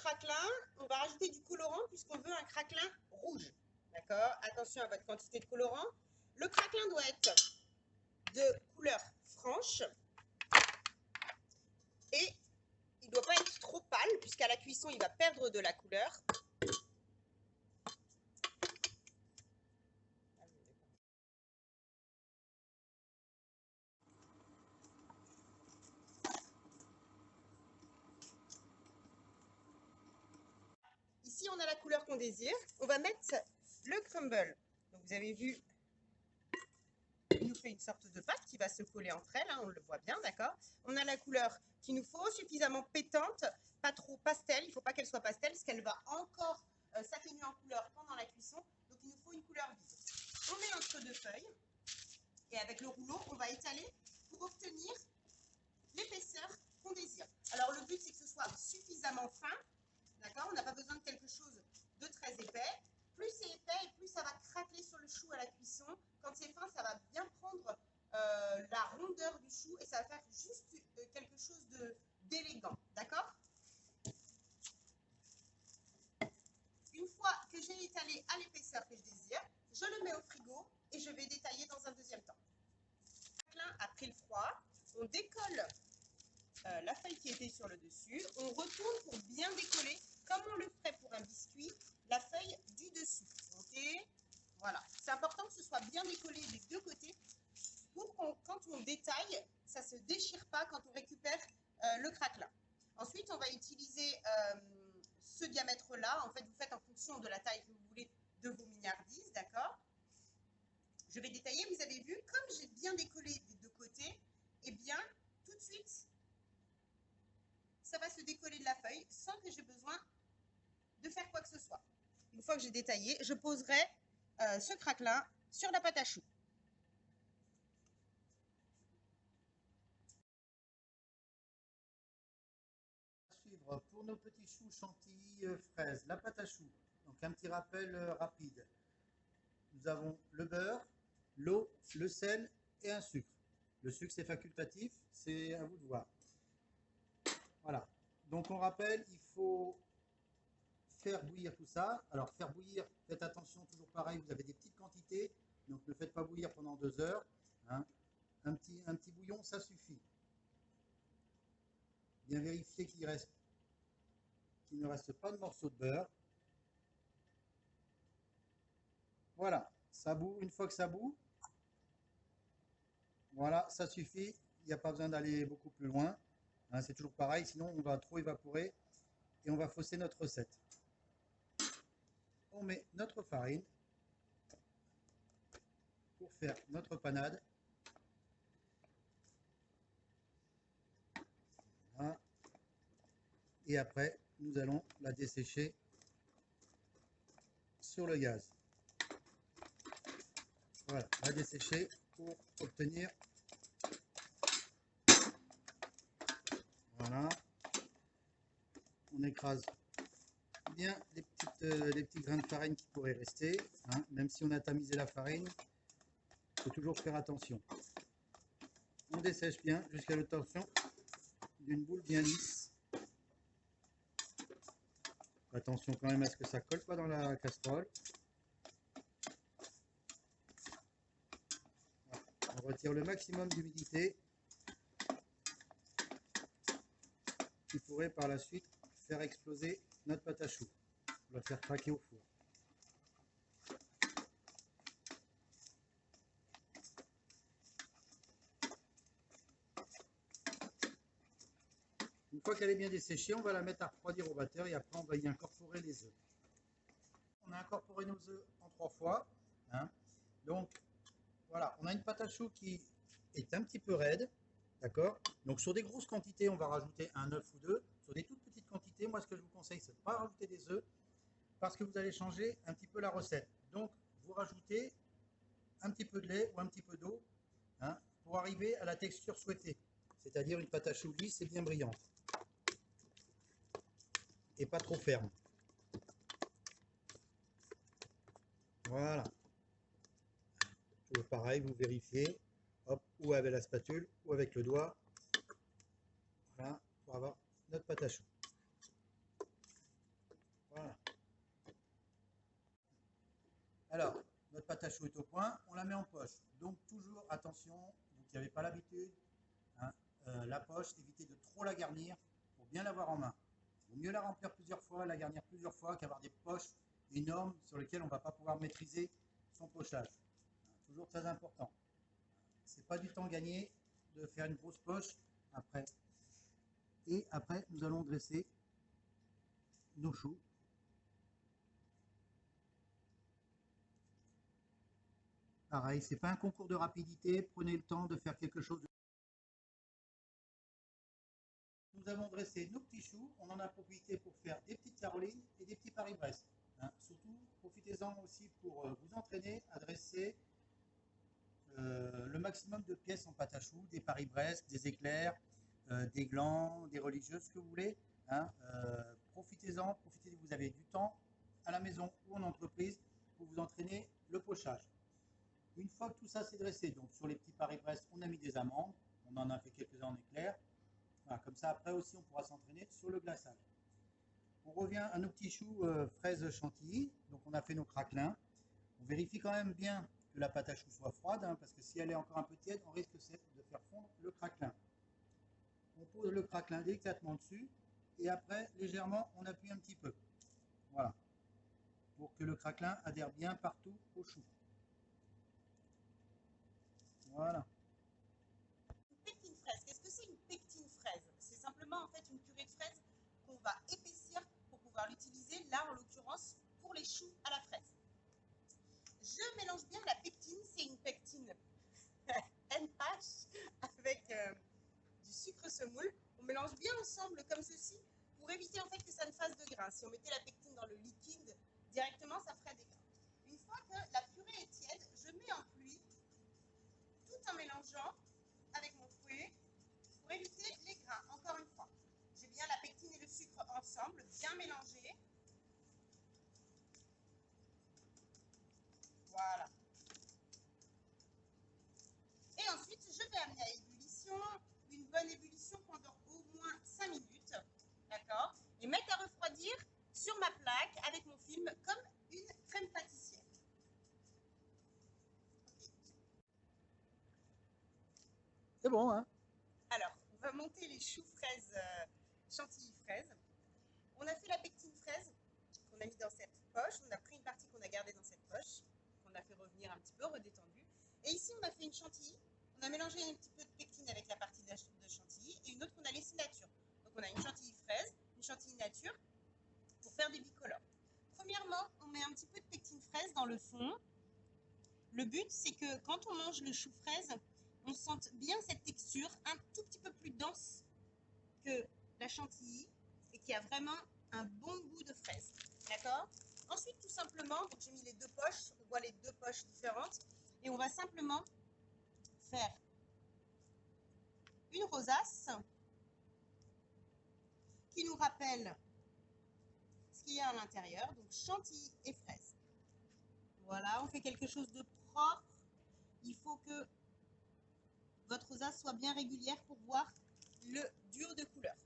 craquelin, on va rajouter du colorant puisqu'on veut un craquelin rouge. D'accord? Attention à votre quantité de colorant. Le craquelin doit être de couleur franche et il ne doit pas être trop pâle puisqu'à la cuisson, il va perdre de la couleur. Ici, on a la couleur qu'on désire. On va mettre le crumble. Donc, vous avez vu, il nous fait une sorte de pâte qui va se coller entre elles. Hein, on le voit bien, d'accord? On a la couleur qu'il nous faut, suffisamment pétante, pas trop pastel. Il ne faut pas qu'elle soit pastel parce qu'elle va encore s'atténuer en couleur pendant la cuisson. Donc, il nous faut une couleur vive. On met entre deux feuilles et avec le rouleau, on va étaler pour obtenir l'épaisseur qu'on désire. Alors, le but, c'est que ce soit suffisamment fin. D'accord? On n'a pas besoin de quelque chose de très épais. Plus c'est épais et plus ça va craquer sur le chou à la cuisson. Quand c'est fin, ça va bien prendre la rondeur du chou et ça va faire juste quelque chose d'élégant. D'accord? Une fois que j'ai étalé à l'épaisseur que je désire, je le mets au frigo et je vais détailler dans un deuxième temps. Le craquelin a pris le froid. On décolle la feuille qui était sur le dessus. On retourne pour bien décoller, comme on le ferait pour un biscuit, la feuille du dessous. Ok, voilà. C'est important que ce soit bien décollé des deux côtés pour qu'on, quand on détaille, ça ne se déchire pas quand on récupère le craquelin. Ensuite, on va utiliser ce diamètre-là. En fait, vous faites en fonction de la taille que vous voulez de vos mignardises, d'accord? Je vais détailler. Vous avez vu, comme j'ai bien décollé des deux côtés, eh bien, tout de suite, ça va se décoller de la feuille sans que j'ai besoin de faire quoi que ce soit. Une fois que j'ai détaillé, je poserai ce craquelin sur la pâte à choux. Suivre pour nos petits choux chantilly fraises, la pâte à choux. Donc un petit rappel rapide. Nous avons le beurre, l'eau, le sel et un sucre. Le sucre c'est facultatif, c'est à vous de voir. Voilà. Donc on rappelle, il faut faire bouillir tout ça. Alors faire bouillir, faites attention, toujours pareil, vous avez des petites quantités, donc ne faites pas bouillir pendant 2 heures. Hein. Un petit bouillon, ça suffit. Bien vérifier qu'il ne reste pas de morceaux de beurre. Voilà, ça bout. Une fois que ça bout, voilà, ça suffit. Il n'y a pas besoin d'aller beaucoup plus loin. Hein, c'est toujours pareil, sinon on va trop évaporer et on va fausser notre recette. On met notre farine pour faire notre panade. Voilà. Et après, nous allons la dessécher sur le gaz. Voilà, la dessécher pour obtenir. Voilà. On écrase bien les petits grains de farine qui pourraient rester. Hein. Même si on a tamisé la farine, il faut toujours faire attention. On dessèche bien jusqu'à l'obtention d'une boule bien lisse. Attention quand même à ce que ça colle pas dans la casserole. Voilà. On retire le maximum d'humidité qui pourrait par la suite faire exploser notre pâte à choux. On va faire craquer au four. Une fois qu'elle est bien desséchée, on va la mettre à refroidir au batteur et après on va y incorporer les œufs. On a incorporé nos œufs en 3 fois. Hein. Donc voilà, on a une pâte à choux qui est un petit peu raide. D'accord? Donc sur des grosses quantités, on va rajouter un œuf ou deux. Sur des toutes petites quantités, moi ce que je vous conseille, c'est de ne pas rajouter des œufs parce que vous allez changer un petit peu la recette. Donc vous rajoutez un petit peu de lait ou un petit peu d'eau hein, pour arriver à la texture souhaitée. C'est-à-dire une pâte à choux lisse et bien brillante. Et pas trop ferme. Voilà. Toujours pareil, vous vérifiez. Hop, ou avec la spatule ou avec le doigt. Voilà, pour avoir notre pâte à choux. Alors, notre pâte à choux est au point, on la met en poche. Donc toujours attention, vous qui n'avez pas l'habitude, hein, la poche, évitez de trop la garnir pour bien l'avoir en main. Il vaut mieux la remplir plusieurs fois, la garnir plusieurs fois qu'avoir des poches énormes sur lesquelles on ne va pas pouvoir maîtriser son pochage. Toujours très important. C'est pas du temps gagné de faire une grosse poche après. Et après, nous allons dresser nos choux. Pareil, c'est pas un concours de rapidité, prenez le temps de faire quelque chose. Nous avons dressé nos petits choux, on en a profité pour faire des petites carolines et des petits Paris-Brest. Hein. Surtout, profitez-en aussi pour vous entraîner à dresser le maximum de pièces en pâte à choux, des Paris-Brest, des éclairs, des glands, des religieuses, ce que vous voulez. Hein. Profitez-en, profitez, vous avez du temps à la maison ou en entreprise pour vous entraîner le pochage. Une fois que tout ça s'est dressé, donc sur les petits Paris-Brest, on a mis des amandes, on en a fait quelques-uns en éclair. Voilà, comme ça, après aussi, on pourra s'entraîner sur le glaçage. On revient à nos petits choux fraises chantilly. Donc, on a fait nos craquelins. On vérifie quand même bien que la pâte à choux soit froide, hein, parce que si elle est encore un peu tiède, on risque de faire fondre le craquelin. On pose le craquelin délicatement dessus et après, légèrement, on appuie un petit peu. Voilà. Pour que le craquelin adhère bien partout au chou. Voilà. Une pectine fraise, qu'est-ce que c'est une pectine fraise? C'est simplement en fait une purée de fraises qu'on va épaissir pour pouvoir l'utiliser, là en l'occurrence, pour les choux à la fraise. Je mélange bien la pectine, c'est une pectine NH avec du sucre semoule. On mélange bien ensemble comme ceci pour éviter en fait que ça ne fasse de grains. Si on mettait la pectine dans le liquide directement, ça ferait des grains. Une fois que la purée est tiède, je mets en pluie tout en mélangeant avec mon fouet pour éviter les grains. Encore une fois, j'ai bien la pectine et le sucre ensemble, bien mélangés. Voilà. Et ensuite, je vais amener à ébullition, une bonne ébullition pendant au moins 5 minutes, d'accord? Et mettre à refroidir sur ma plaque avec mon film comme une crème pâtissière. C'est bon, hein? Alors, on va monter les choux fraises, chantilly fraises. On a fait la pectine fraise qu'on a mis dans cette poche. On a pris une partie qu'on a gardée dans cette poche, qu'on a fait revenir un petit peu redétendue. Et ici, on a fait une chantilly. On a mélangé un petit peu de pectine avec la partie de chantilly et une autre qu'on a laissée nature. Donc, on a une chantilly fraise, une chantilly nature pour faire des bicolores. Premièrement, on met un petit peu de pectine fraise dans le fond. Le but, c'est que quand on mange le chou fraise, on sente bien cette texture un tout petit peu plus dense que la chantilly et qui a vraiment un bon goût de fraise. D'accord? Ensuite, tout simplement, donc j'ai mis les deux poches, on voit les deux poches différentes et on va simplement faire une rosace qui nous rappelle ce qu'il y a à l'intérieur, donc chantilly et fraise. Voilà, on fait quelque chose de propre. Il faut que votre rosace soit bien régulière pour voir le duo de couleurs.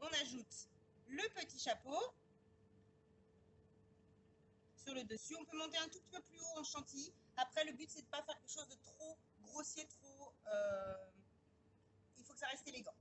On ajoute le petit chapeau sur le dessus. On peut monter un tout petit peu plus haut en chantilly. Après, le but, c'est de ne pas faire quelque chose de trop grossier, trop... il faut que ça reste élégant.